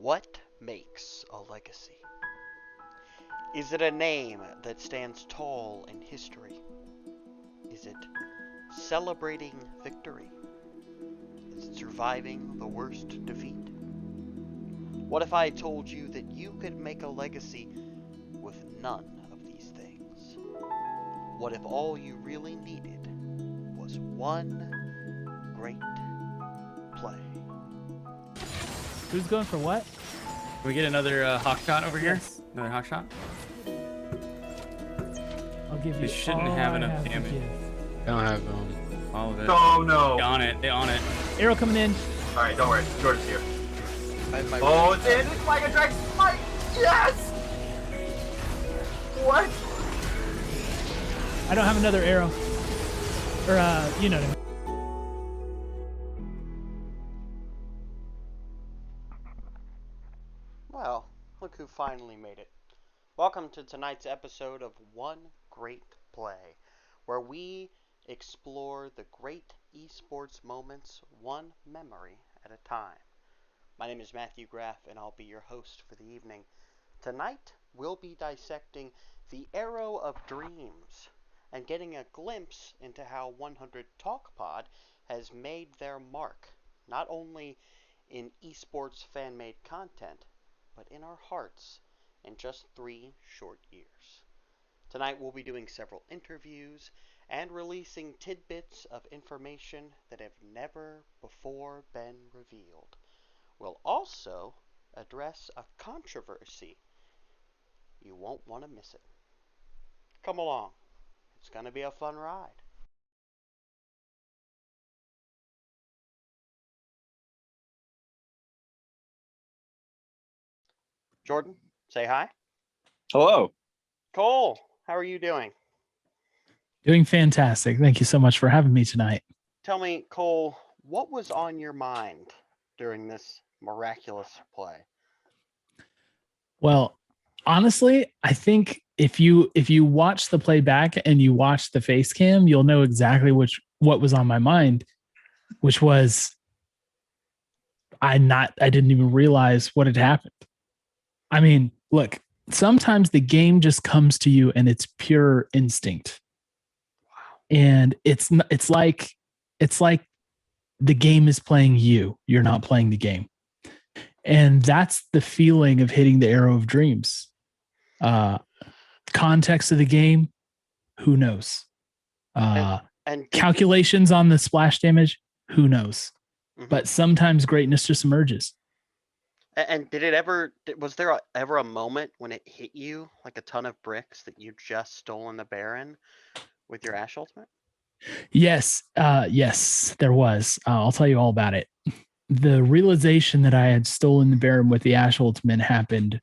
What makes a legacy? Is it a name that stands tall in history? Is it celebrating victory? Is it surviving the worst defeat? What if I told you that you could make a legacy with none of these things? What if all you really needed was one great play? Who's going for what? Can we get another hawk shot over here? Yes. Another hawk shot? I'll give you They shouldn't all have I enough have to damage. give. I don't have All of it. Oh no! They on it. They on it. Arrow coming in. All right, don't worry. Jordan's here. I have my Oh, it's in! It's like a dragon fight! Yes! What? I don't have another arrow. Or you know what I mean. Well, look who finally made it. Welcome to tonight's episode of One Great Play, where we explore the great esports moments one memory at a time. My name is Matthew Graff, and I'll be your host for the evening. Tonight, we'll be dissecting the Arrow of Dreams and getting a glimpse into how 100TalkPod has made their mark, not only in esports fan-made content, but in our hearts in just 3 short years. Tonight we'll be doing several interviews and releasing tidbits of information that have never before been revealed. We'll also address a controversy. You won't want to miss it. Come along. It's going to be a fun ride. Jordan, say hi. Hello. Cole, how are you doing? Doing fantastic. Thank you so much for having me tonight. Tell me, Cole, what was on your mind during this miraculous play? Well, honestly, I think if you watch the playback and you watch the face cam, you'll know exactly what was on my mind, which was I didn't even realize what had happened. I mean, look, sometimes the game just comes to you and it's pure instinct. And it's like the game is playing you. You're not playing the game. And that's the feeling of hitting the Arrow of Dreams. Context of the game, who knows? And Calculations on the splash damage, who knows? Mhm. But sometimes greatness just emerges. And did it ever? Was there ever a moment when it hit you like a ton of bricks that you just stolen the Baron with your Ash ultimate? Yes, yes, there was. I'll tell you all about it. The realization that I had stolen the Baron with the Ash ultimate happened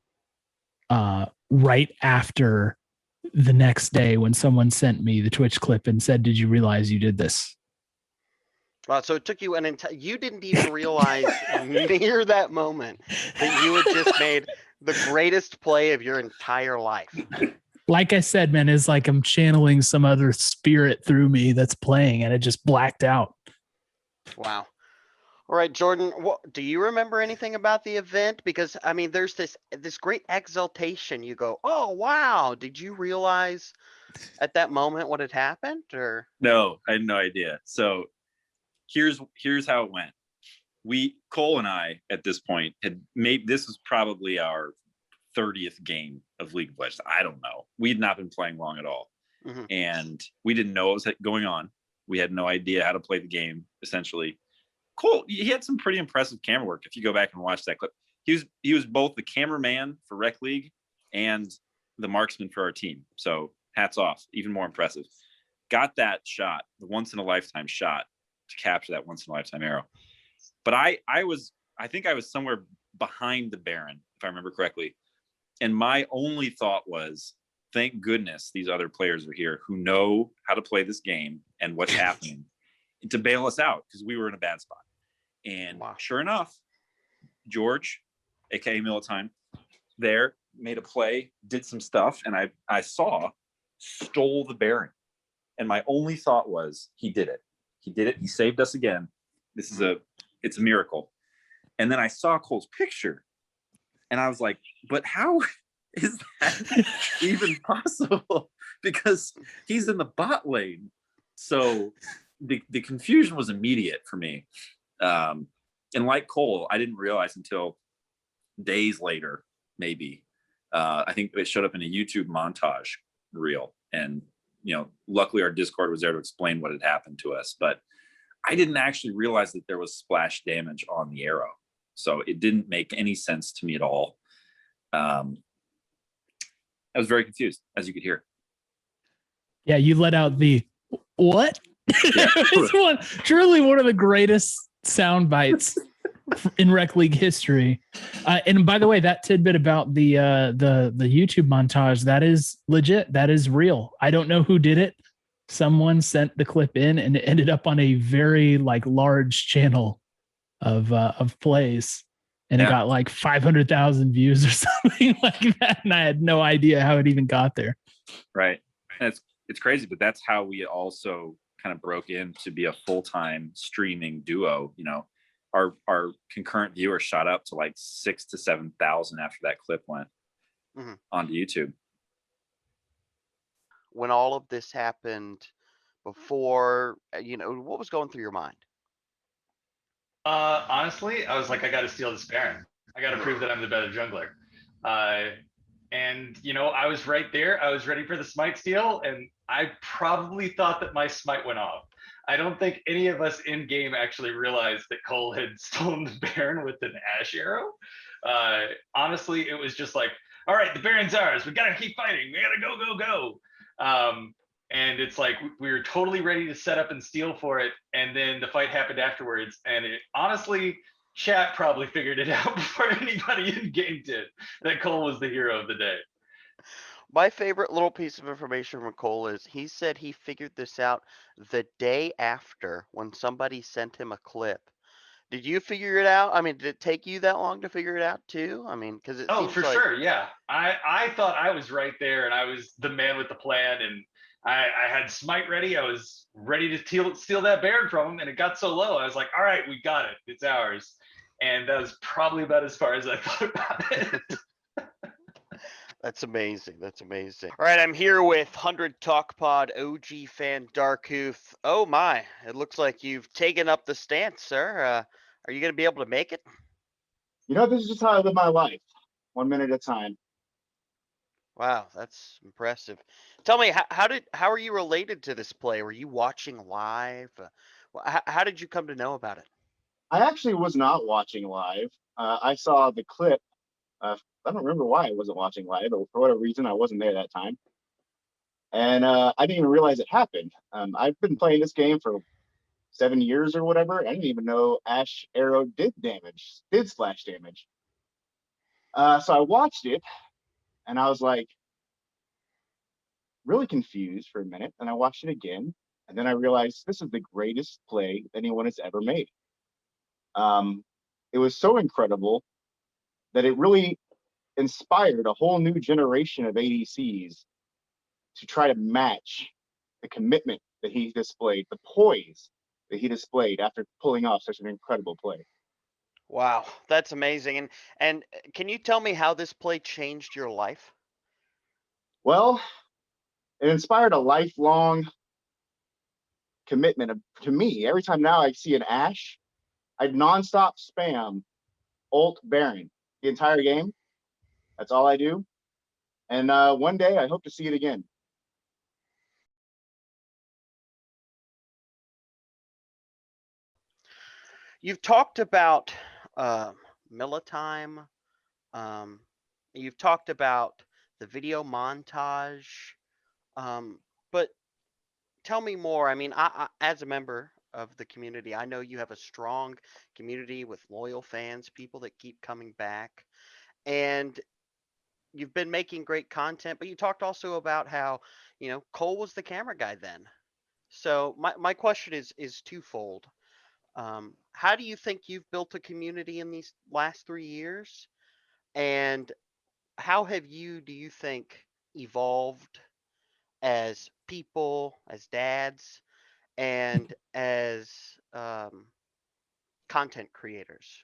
right after the next day when someone sent me the Twitch clip and said, "Did you realize you did this?" Wow, so it took you you didn't even realize near that moment that you had just made the greatest play of your entire life. Like I said, man, it's like I'm channeling some other spirit through me that's playing and it just blacked out. Wow. All right, Jordan, do you remember anything about the event? Because I mean, there's this great exaltation. You go, "Oh, wow. Did you realize at that moment what had happened?" Or No, I had no idea. So here's how it went. Cole and I at this point had made, this was probably our 30th game of League of Legends. I don't know. We had not been playing long at all. Mhm. And we didn't know what was going on. We had no idea how to play the game, essentially. Cole, he had some pretty impressive camera work. If you go back and watch that clip, he was both the cameraman for Rec League and the marksman for our team. So hats off, even more impressive. Got that shot, the once in a lifetime shot to capture that once in a lifetime arrow. But I think I was somewhere behind the Baron, if I remember correctly. And my only thought was, thank goodness these other players are here who know how to play this game and what's happening to bail us out, because we were in a bad spot. And Wow. Sure enough, George, aka Militime, there made a play, did some stuff, and I saw stole the Baron. And my only thought was, he did it. He did it. He saved us again. It's a miracle. And then I saw Cole's picture, And I was like, but how is that even possible? Because he's in the bot lane. So the confusion was immediate for me. And like Cole, I didn't realize until days later, maybe. I think it showed up in a YouTube montage reel. And, luckily our Discord was there to explain what had happened to us. But I didn't actually realize that there was splash damage on the arrow. So it didn't make any sense to me at all. I was very confused, as you could hear. Yeah, you let out the what? Yeah. It's truly one of the greatest sound bites in Rec League history. And by the way, that tidbit about the YouTube montage, that is legit. That is real. I don't know who did it. Someone sent the clip in, and it ended up on a very large channel of plays, and it got like 500,000 views or something like that. And I had no idea how it even got there. Right. And it's crazy, but that's how we also kind of broke in to be a full-time streaming duo. Our concurrent viewers shot up to like 6,000 to 7,000 after that clip went onto YouTube. When all of this happened, before, what was going through your mind? Honestly, I was like, I got to steal this Baron. I got to prove that I'm the better jungler. And I was right there. I was ready for the smite steal, and I probably thought that my smite went off. I don't think any of us in game actually realized that Cole had stolen the Baron with an Ash arrow. Honestly, it was just like, all right, the Baron's ours. We gotta keep fighting. We gotta go. And it's like we were totally ready to set up and steal for it, and then the fight happened afterwards. And it honestly, chat probably figured it out before anybody in game did, that Cole was the hero of the day. My favorite little piece of information from Cole is he said he figured this out the day after when somebody sent him a clip. Did you figure it out? I mean, did it take you that long to figure it out too? I mean, because it seems For like sure, yeah. I thought I was right there, and I was the man with the plan, and I had smite ready. I was ready to steal that Baron from him, and it got so low. I was like, all right, we got it. It's ours. And that was probably about as far as I thought about it. That's amazing. That's amazing. All right, I'm here with 100TalkPod OG fan Darkooth. Oh my, it looks like you've taken up the stance, sir. Are you going to be able to make it? This is just how I live my life, 1 minute at a time. Wow, that's impressive. Tell me, how are you related to this play? Were you watching live? How did you come to know about it? I actually was not watching live. I saw the clip. I don't remember why I wasn't watching live, but for whatever reason, I wasn't there that time. And I didn't even realize it happened. I've been playing this game for 7 years or whatever. I didn't even know Ash Arrow did splash damage. So I watched it, and I was like really confused for a minute. And I watched it again, and then I realized this is the greatest play anyone has ever made. It was so incredible that it really inspired a whole new generation of ADCs to try to match the commitment that he displayed, the poise that he displayed after pulling off such an incredible play. Wow, that's amazing. And can you tell me how this play changed your life? Well, it inspired a lifelong commitment to me. Every time now I see an Ashe, I'd nonstop spam ult Baron the entire game. That's all I do. And one day I hope to see it again. You've talked about Militime. Um, you've talked about the video montage. But tell me more. I mean, as a member of the community, I know you have a strong community with loyal fans, people that keep coming back. And you've been making great content, but you talked also about how, Cole was the camera guy then. So my question is twofold. How do you think you've built a community in these last 3 years? And how have you, do you think, evolved as people, as dads, and as content creators?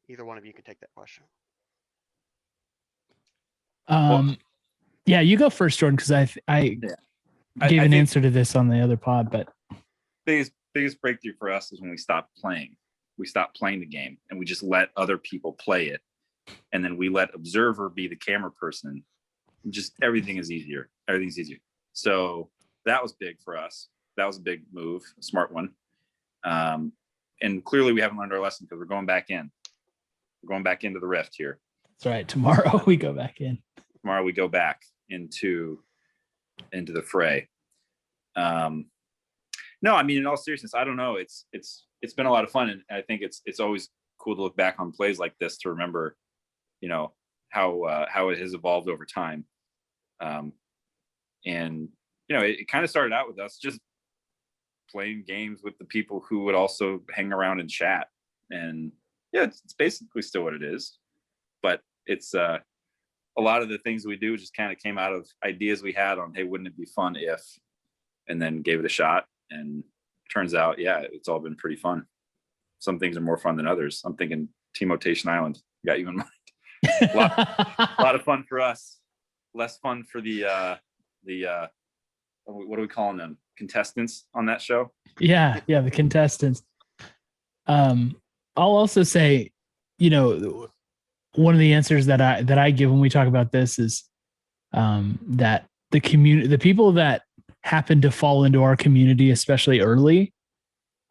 Either one of you can take that question. Yeah, you go first, Jordan, because I gave I an think answer to this on the other pod, but biggest breakthrough for us is when we stopped playing. We stopped playing the game and we just let other people play it, and then we let observer be the camera person. Just everything's easier. So that was big for us. That was a big move, a smart one. And clearly we haven't learned our lesson because we're going back in. We're going back into the rift here. that's right. Tomorrow we go back in. Tomorrow we go back into the fray. No, I mean, in all seriousness, I don't know. It's been a lot of fun, and I think it's always cool to look back on plays like this to remember, how it has evolved over time. And it kind of started out with us just playing games with the people who would also hang around and chat, and yeah, it's basically still what it is, but it's a lot of the things we do just kind of came out of ideas we had on, hey, wouldn't it be fun if, and then gave it a shot, and turns out, yeah, it's all been pretty fun. Some things are more fun tdo others. I'm thinking Team Rotation Island got you in mind. a lot of fun for us, less fun for the what are we calling them, contestants on that show? Yeah, the contestants. I'll also say, one of the answers that I give when we talk about this is that the people that happen to fall into our community, especially early,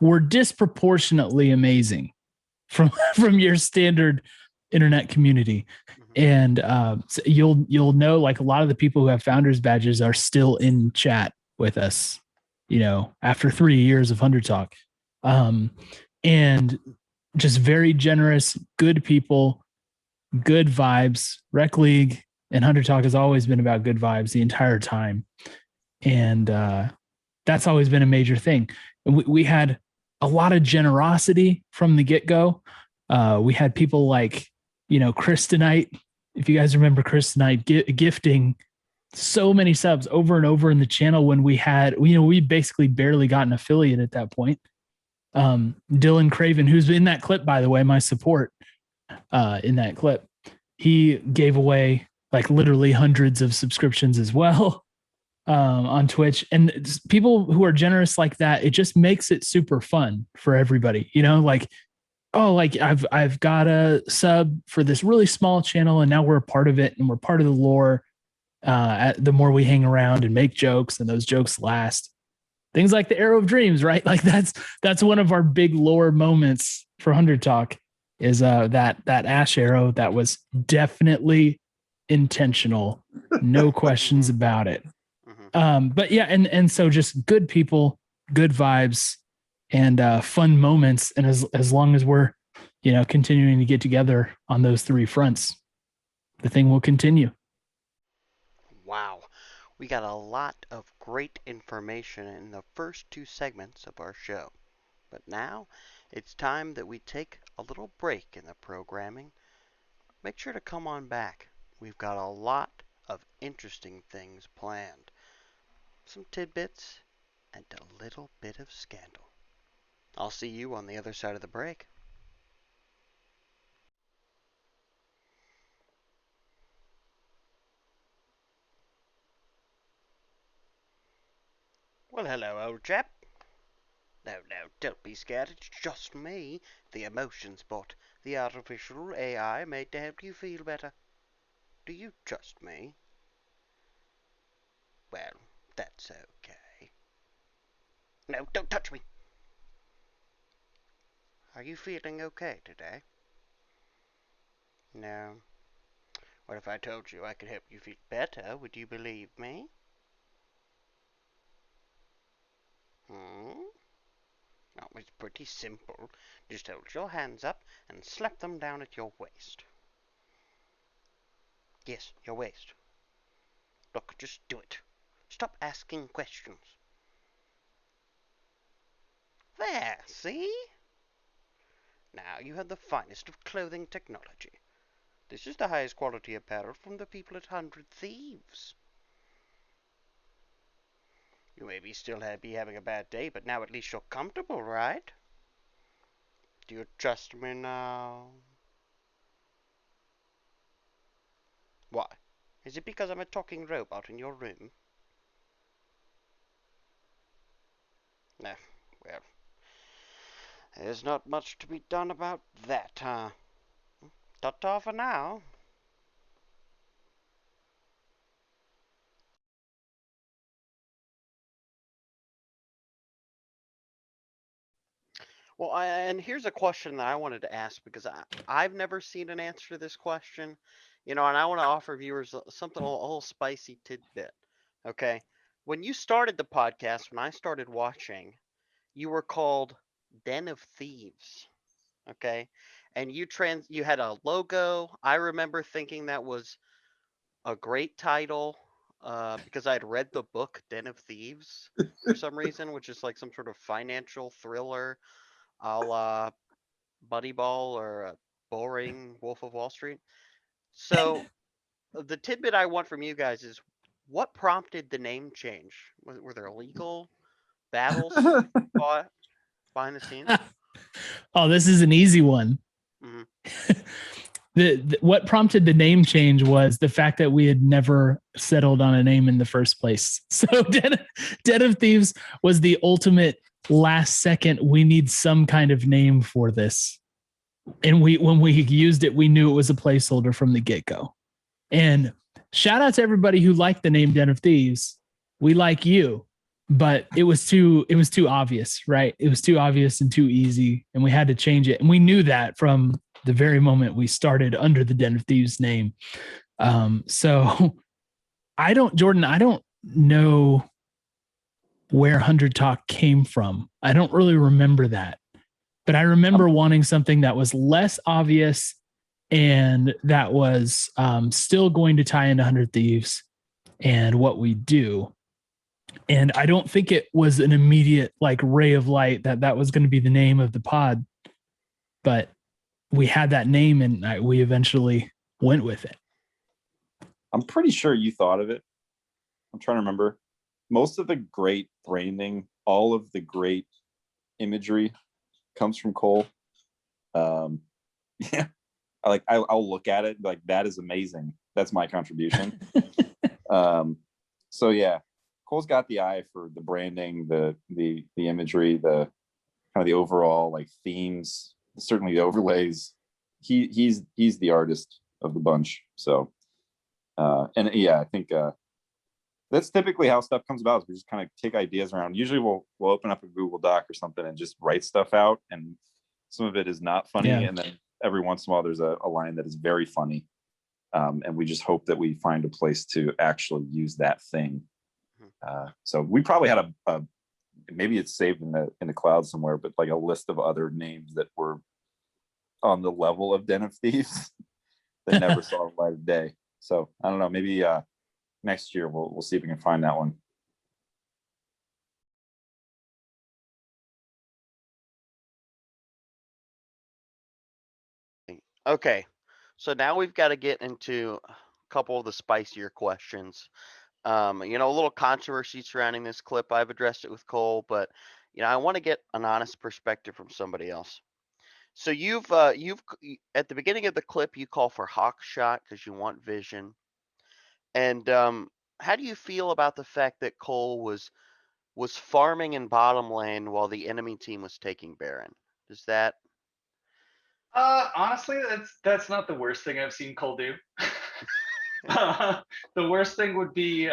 were disproportionately amazing from your standard internet community. And so you'll know, like, a lot of the people who have founders badges are still in chat with us, after 3 years of 100 Talk. And just very generous, good people, good vibes. Rec League and 100 Talk has always been about good vibes the entire time. And that's always been a major thing. And we had a lot of generosity from the get-go. We had people like, Chris tonight. If you guys remember Chris tonight, gifting so many subs over and over in the channel when we basically barely got an affiliate at that point. Dylan Craven, who's in that clip, by the way, my support in that clip, he gave away like literally hundreds of subscriptions as well on Twitch. And people who are generous like that, it just makes it super fun for everybody, like, oh, like I've got a sub for this really small channel and now we're a part of it and we're part of the lore. The more we hang around and make jokes and those jokes last. Things like the Arrow of Dreams, right? Like that's one of our big lore moments for 100 Talk is that Ash arrow that was definitely intentional. No questions about it. But yeah, and so just good people, good vibes, and fun moments. And as long as we're, continuing to get together on those three fronts, the thing will continue. Wow. We got a lot of great information in the first two segments of our show. But now it's time that we take a little break in the programming. Make sure to come on back. We've got a lot of interesting things planned. Some tidbits and a little bit of scandal. I'll see you on the other side of the break. Well, hello, old chap. No, don't be scared. It's just me, the emotions bot, the artificial AI made to help you feel better. Do you trust me? Well, that's okay. No, don't touch me. Are you feeling okay today? No. What if I told you I could help you feel better? Would you believe me? Oh, it's pretty simple. Just hold your hands up and slap them down at your waist. Yes, your waist. Look, just do it. Stop asking questions. There, see? Now you have the finest of clothing technology. This is the highest quality apparel from the people at 100 Thieves. You may still be having a bad day, but now at least you're comfortable, right? Do you trust me now? Why? Is it because I'm a talking robot in your room? Nah, well, there's not much to be done about that, huh? Ta-ta for now. Well, and here's a question that I wanted to ask because I've never seen an answer to this question, and I want to offer viewers something a little spicy tidbit. Okay, when you started the podcast, when I started watching, you were called Den of Thieves. Okay, and you had a logo. I remember thinking that was a great title because I had read the book Den of Thieves for some reason, which is like some sort of financial thriller a la Buddy Ball or a boring Wolf of Wall Street. So the tidbit I want from you guys is what prompted the name change? Were there legal battles fought behind the scenes? Oh, this is an easy one. Hmm. What prompted the name change was the fact that we had never settled on a name in the first place. So Den of Thieves was the ultimate last second. We need some kind of name for this, and when we used it, we knew it was a placeholder from the get go. And shout out to everybody who liked the name Den of Thieves. We like you, but it was too obvious, right? It was too obvious and too easy, and we had to change it. And we knew that from the very moment we started under the Den of Thieves name. So Jordan, I don't know where 100 Talk came from. I don't really remember that, but I remember wanting something that was less obvious and that was still going to tie into 100 Thieves and what we do. And I don't think it was an immediate like ray of light that was going to be the name of the pod, but we had that name and we eventually went with it. I'm pretty sure you thought of it. I'm trying to remember. Most of the great branding, all of the great imagery comes from Cole. Yeah, I'll look at it like that is amazing. That's my contribution. So yeah, Cole's got the eye for the branding, the imagery, the kind of the overall like themes, certainly the overlays. He's the artist of the bunch. So and yeah, I think that's typically how stuff comes about. Is we just kind of kick ideas around. Usually we'll open up a Google Doc or something and just write stuff out, and some of it is not funny, and then every once in a while there's a line that is very funny, and we just hope that we find a place to actually use that thing. So we probably had a maybe it's saved in the cloud somewhere, but like a list of other names that were on the level of Den of Thieves that never saw the light of day. So I don't know, maybe next year we'll see if we can find that one. Okay, so now we've got to get into a couple of the spicier questions. A little controversy surrounding this clip. I've addressed it with Cole, but I want to get an honest perspective from somebody else. So you've at the beginning of the clip you call for hawk shot because you want vision, and how do you feel about the fact that Cole was farming in bottom lane while the enemy team was taking Baron? Does that? Honestly, that's not the worst thing I've seen Cole do. The worst thing would be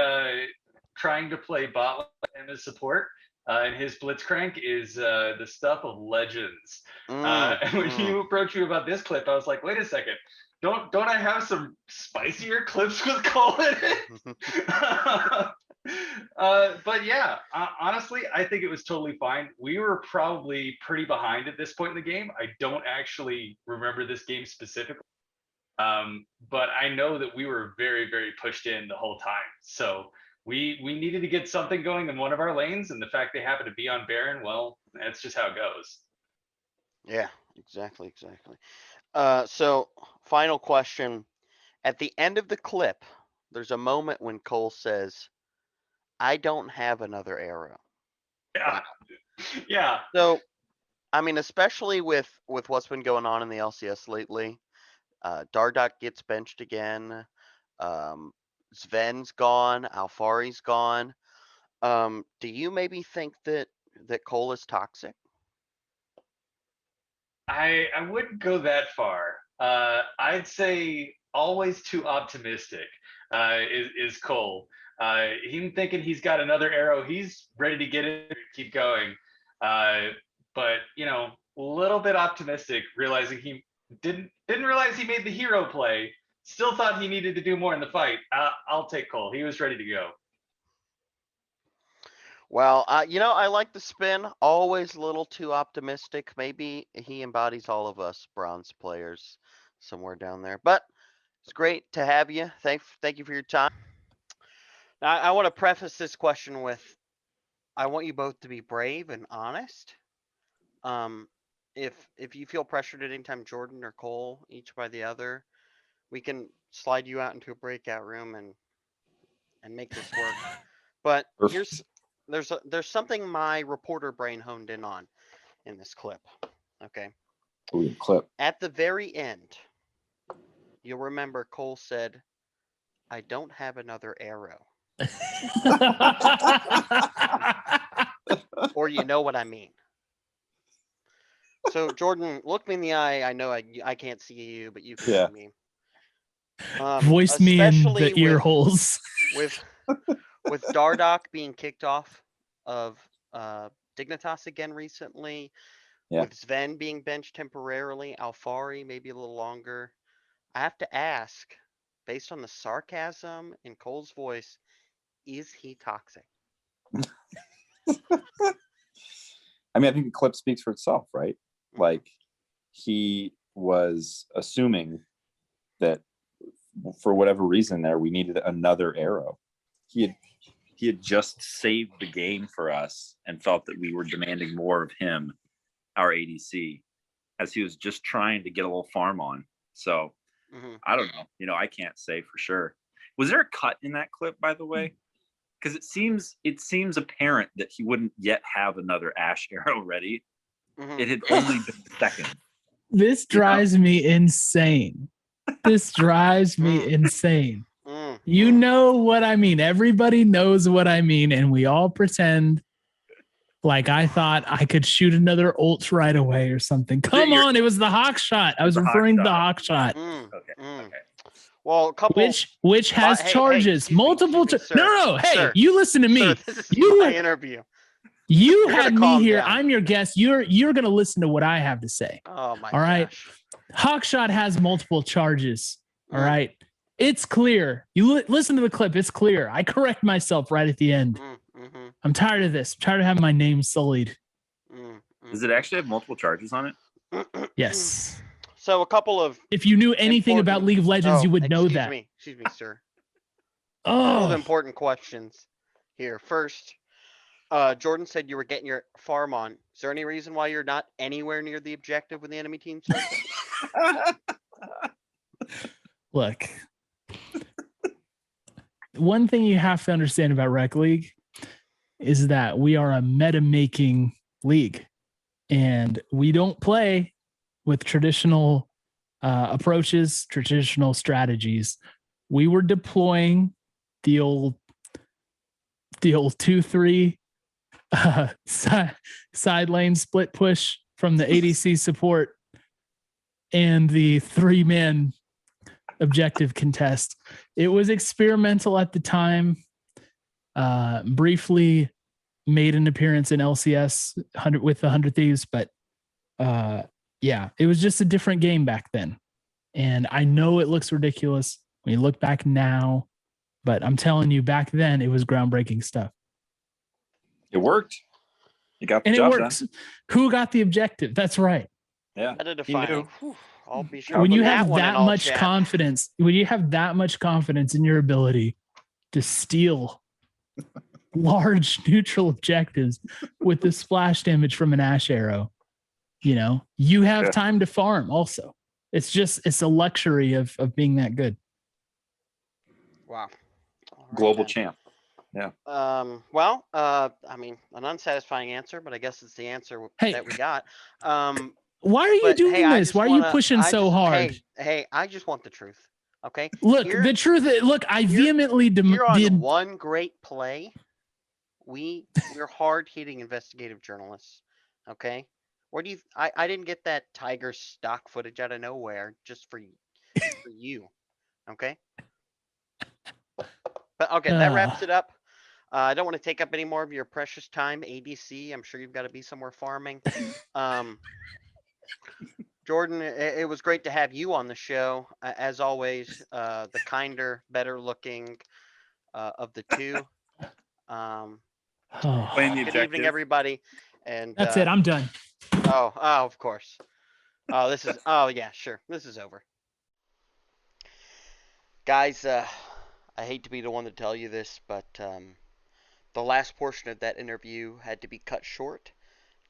trying to play bot and as support. And his Blitzcrank is the stuff of legends. And when you approached me about this clip, I was like, wait a second, don't I have some spicier clips with Cole in it? But yeah, honestly, I think it was totally fine. We were probably pretty behind at this point in the game. I don't actually remember this game specifically. But I know that we were very, very pushed in the whole time. So we needed to get something going in one of our lanes, and the fact they happen to be on Baron, well, that's just how it goes. Yeah, exactly. So final question. At the end of the clip, there's a moment when Cole says, "I don't have another arrow." Yeah. Yeah. So, I mean, especially with what's been going on in the LCS lately, Dardoch gets benched again. Um, Sven's gone, Alfari's gone. Do you maybe think that Cole is toxic? I wouldn't go that far. I'd say always too optimistic is Cole. Him thinking he's got another arrow, he's ready to get it, keep going. Uh, but a little bit optimistic, realizing he didn't realize he made the hero play. Still thought he needed to do more in the fight. I'll take Cole. He was ready to go. Well, I like the spin. Always a little too optimistic. Maybe he embodies all of us bronze players somewhere down there. But it's great to have you. Thank you for your time. Now, I want to preface this question with I want you both to be brave and honest. Um, if you feel pressured at any time, Jordan or Cole, each by the other, we can slide you out into a breakout room and make this work. But there's something my reporter brain honed in on in this clip. Okay. Ooh, clip. At the very end, you'll remember Cole said, "I don't have another arrow." Or you know what I mean. So Jordan, look me in the eye. I know I can't see you, but you can Yeah. see me. Voice me in Especially the ear holes. with Dardoch being kicked off of Dignitas again recently, Yeah. with Sven being benched temporarily, Alfari maybe a little longer. I have to ask, based on the sarcasm in Cole's voice, is he toxic? I mean, I think the clip speaks for itself, right? Mhm. Like, he was assuming that for whatever reason there, we needed another arrow. He had just saved the game for us and felt that we were demanding more of him, our ADC, as he was just trying to get a little farm on. So Mhm. I don't know. I can't say for sure. Was there a cut in that clip, by the way? Because it seems apparent that he wouldn't yet have another Ash arrow ready. Mhm. It had only been seconds. This drives me insane. This drives me Mm. insane. Mm. You Mm. know what I mean. Everybody knows what I mean, and we all pretend like I thought I could shoot another ult right away or something. Come on, it was the hawk shot. I was The hawk referring to the shot. hawk shot, Mm. Okay. Mm. Okay. Well, a couple. which has Hey, charges, excuse me, multiple. excuse me, sir. No. Hey, Sir. you listen to me. Sir, this is You my interview. You You're had gonna me calm here. down. I'm your guest. You're gonna listen to what I have to say. Oh my All right. gosh. Hawkshot has multiple charges. All Mm. right. It's clear. You listen to the clip. It's clear. I correct myself right at the end. Mm-hmm. I'm tired of this. I'm tired of having my name sullied. Does it actually have multiple charges on it? Yes. So a couple of If you knew anything about important- League of Legends, you would know that. Excuse me, sir. A couple of Oh, important questions here. First, Jordan said you were getting your farm on. Is there any reason why you're not anywhere near the objective when the enemy team starts? look. One thing you have to understand about Rec League is that we are a meta making league, and we don't play with traditional approaches, traditional strategies. We were deploying the old 2-3 side lane split push from the ADC support and the 3-man objective contest. It was experimental at the time. Briefly made an appearance in LCS with the 100 Thieves, but yeah, it was just a different game back then. And I know it looks ridiculous when you look back now, but I'm telling you, back then it was groundbreaking stuff. It worked. You got the And it job works. done. Who got the objective? That's right. Yeah. Edifying. I'll be sure. When you put have one in that all much chat. confidence, when you have that much confidence in your ability to steal large neutral objectives with the splash damage from an Ash arrow, you have time to farm also. It's a luxury of being that good. Wow. All right, Global then. champ. Yeah. Well, I mean, an unsatisfying answer, but I guess it's the answer that we got. Why are you doing this? Why are you pushing so hard? Hey, I just want the truth. Okay. Look, Here, the truth. Look, I here- vehemently here on did. One Great Play, we're hard hitting investigative journalists. Okay. Where do you? I didn't get that tiger stock footage out of nowhere just for you. Okay. But okay, that wraps it up. I don't want to take up any more of your precious time, ABC. I'm sure you've got to be somewhere farming. Jordan, it was great to have you on the show. As always, the kinder, better looking of the two. Um, Oh, Playing the good evening, detective. everybody. And that's it. I'm done. oh, of course. Oh, this is. Oh, yeah, sure. This is over, guys. I hate to be the one to tell you this, but the last portion of that interview had to be cut short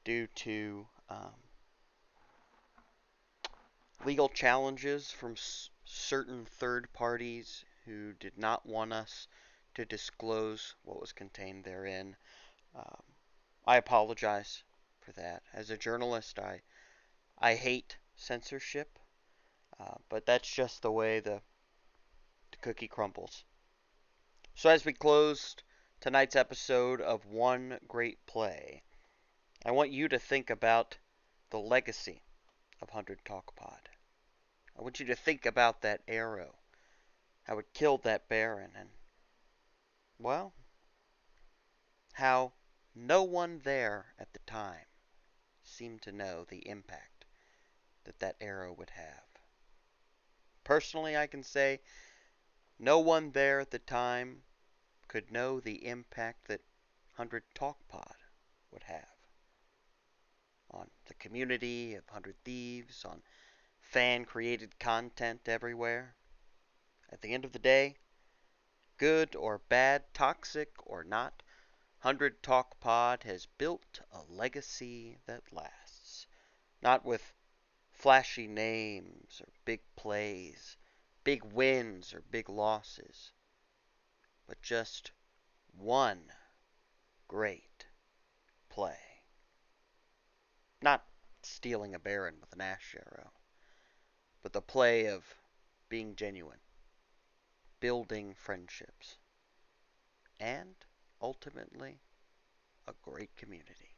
due to legal challenges from certain third parties who did not want us to disclose what was contained therein. Um, I apologize for that. As a journalist, I hate censorship, but that's just the way the cookie crumbles. So as we closed tonight's episode of One Great Play, I want you to think about the legacy of 100 Talk Pod. I want you to think about that arrow, how it killed that Baron, and, well, how no one there at the time seemed to know the impact that that arrow would have. Personally, I can say no one there at the time could know the impact that 100 Talk Pod would have on the community of 100 Thieves, on fan created content everywhere. At the end of the day, good or bad, toxic or not, 100 Talk Pod has built a legacy that lasts. Not with flashy names or big plays, big wins or big losses, but just one great play. Not stealing a Baron with an ash arrow, but the play of being genuine, building friendships, and ultimately a great community.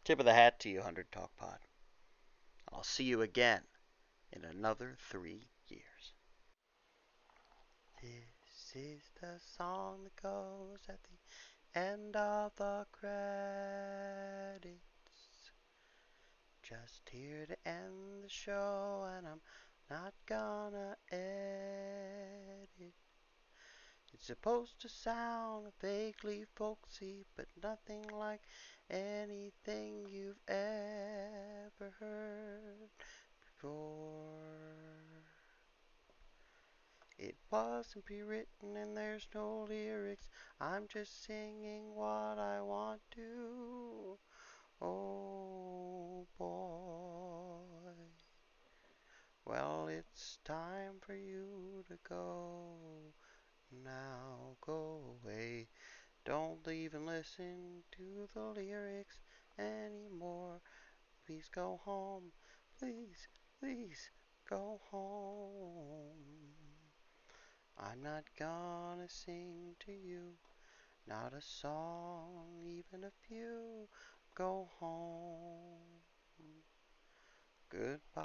Tip of the hat to you, 100 Talk Pod. I'll see you again in another 3 years. This is the song that goes at the end of the credits. Just here to end the show, and I'm not gonna edit. It's supposed to sound vaguely folksy, but nothing like anything you've ever heard before. It wasn't pre-written and there's no lyrics. I'm just singing what I want to. Oh boy. Well, it's time for you to go. Now go away. Don't even listen to the lyrics anymore. Please go home. Please, please go home. I'm not gonna sing to you, not a song, even a few. Go home. Goodbye.